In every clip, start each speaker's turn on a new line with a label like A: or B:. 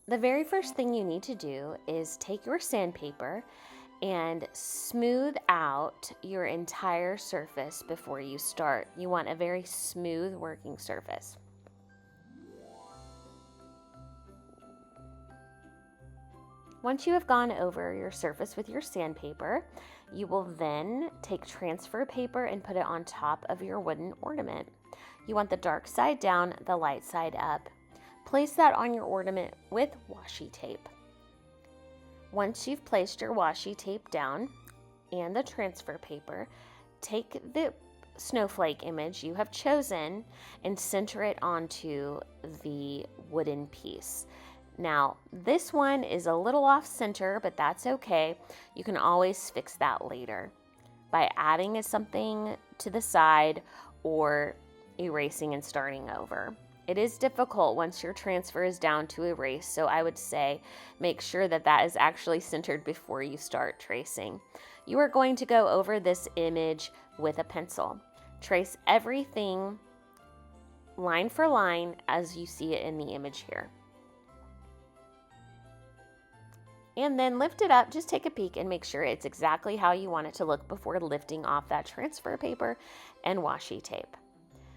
A: The very first thing you need to do is take your sandpaper and smooth out your entire surface before you start. You want a very smooth working surface. Once you have gone over your surface with your sandpaper, you will then take transfer paper and put it on top of your wooden ornament. You want the dark side down, the light side up. Place that on your ornament with washi tape. Once you've placed your washi tape down and the transfer paper, take the snowflake image you have chosen and center it onto the wooden piece. Now, this one is a little off center, but that's okay. You can always fix that later by adding something to the side or erasing and starting over. It is difficult once your transfer is down to erase, so I would say make sure that that is actually centered before you start tracing. You are going to go over this image with a pencil. Trace everything line for line as you see it in the image here. And then lift it up, just take a peek and make sure it's exactly how you want it to look before lifting off that transfer paper and washi tape.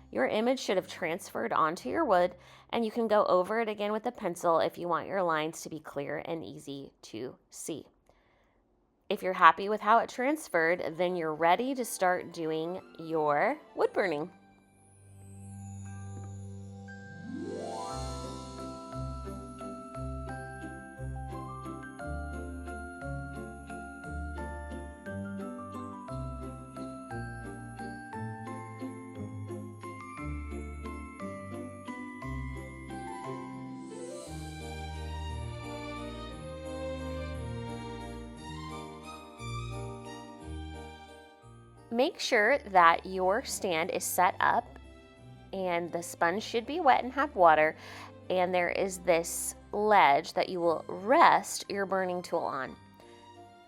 A: Your image should have transferred onto your wood, and you can go over it again with a pencil if you want your lines to be clear and easy to see. If you're happy with how it transferred, then you're ready to start doing your wood burning. Make sure that your stand is set up and the sponge should be wet and have water, and there is this ledge that you will rest your burning tool on.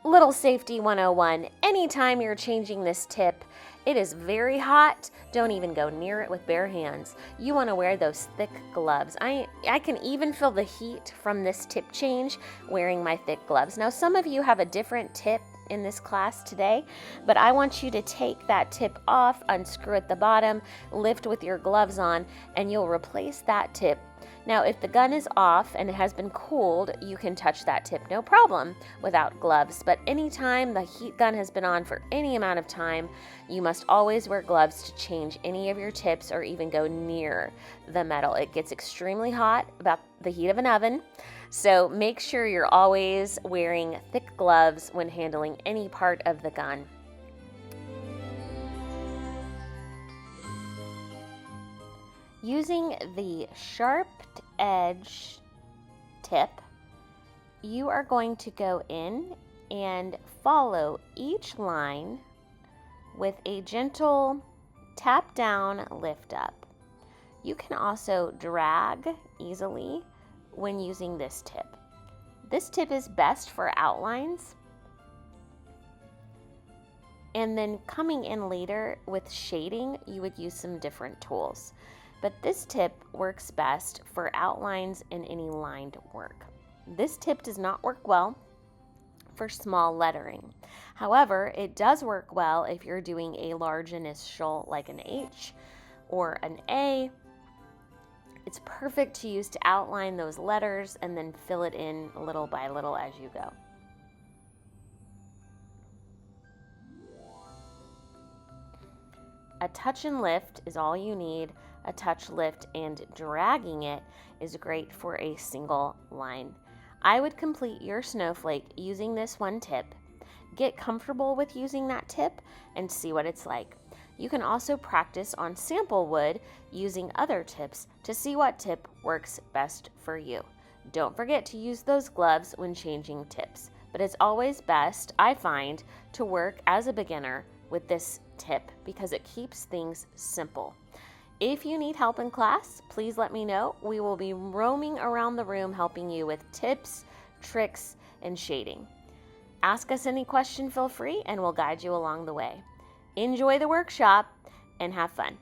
A: Little safety 101, anytime you're changing this tip, it is very hot. Don't even go near it with bare hands. You want to wear those thick gloves. I can even feel the heat from this tip change wearing my thick gloves. Now, some of you have a different tip in this class today, but I want you to take that tip off, unscrew at the bottom, lift with your gloves on, and you'll replace that tip. Now, if the gun is off and it has been cooled, you can touch that tip no problem without gloves, but anytime the heat gun has been on for any amount of time, you must always wear gloves to change any of your tips or even go near the metal. It gets extremely hot, about the heat of an oven. So make sure you're always wearing thick gloves when handling any part of the gun. Using the sharped edge tip, you are going to go in and follow each line with a gentle tap down, lift up. You can also drag easily when using this tip. This tip is best for outlines, and then coming in later with shading, you would use some different tools. But this tip works best for outlines and any lined work. This tip does not work well for small lettering. However, it does work well if you're doing a large initial like an H or an A. It's perfect to use to outline those letters and then fill it in little by little as you go. A touch and lift is all you need. A touch, lift, and dragging it is great for a single line. I would complete your snowflake using this one tip. Get comfortable with using that tip and see what it's like. You can also practice on sample wood using other tips to see what tip works best for you. Don't forget to use those gloves when changing tips, but it's always best, I find, to work as a beginner with this tip because it keeps things simple. If you need help in class, please let me know. We will be roaming around the room helping you with tips, tricks, and shading. Ask us any question, feel free, and we'll guide you along the way. Enjoy the workshop and have fun.